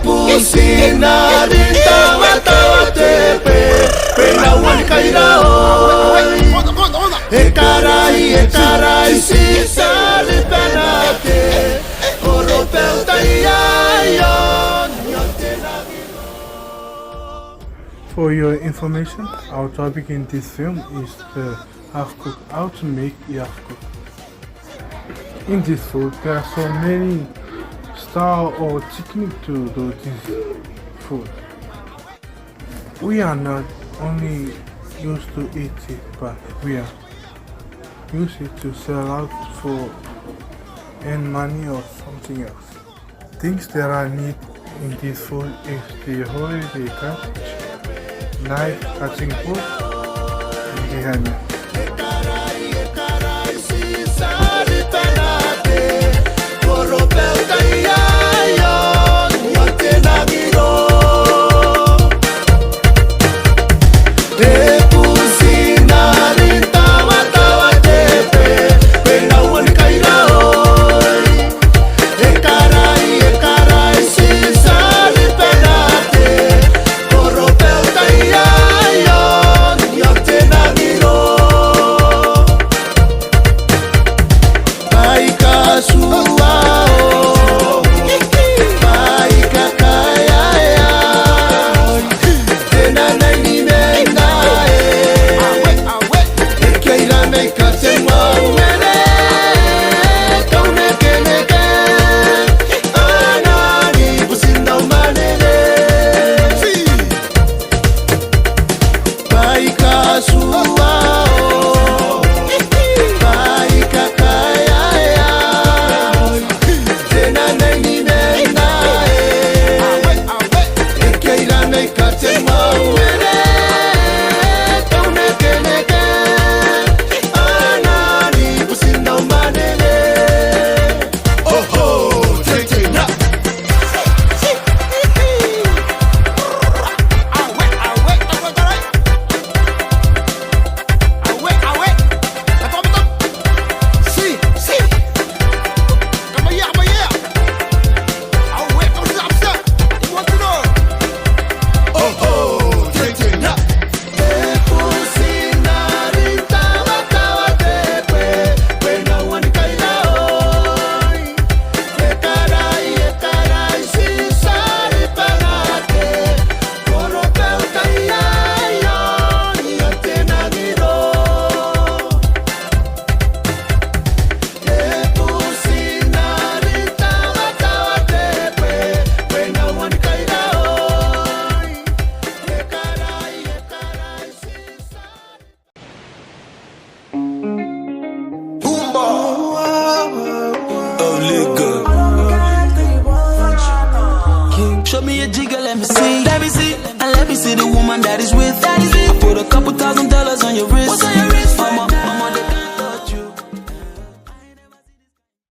Pusina tawa tawa tepe, pena wan kairao. Ekarai si sali penate, oropel tayayon. For your information, our topic in this film is the half-cook, how to make half-cook. In this food, there are so many style or technique to do this food. We are not only used to eat it, but we are used it to sell out for earn money or something else. Things that I need in this food is the holiday cabbage, knife, cutting board, and the hammer. Show me a jigger, let me see, and let me see the woman that is with. I put a couple $1,000 on your wrist.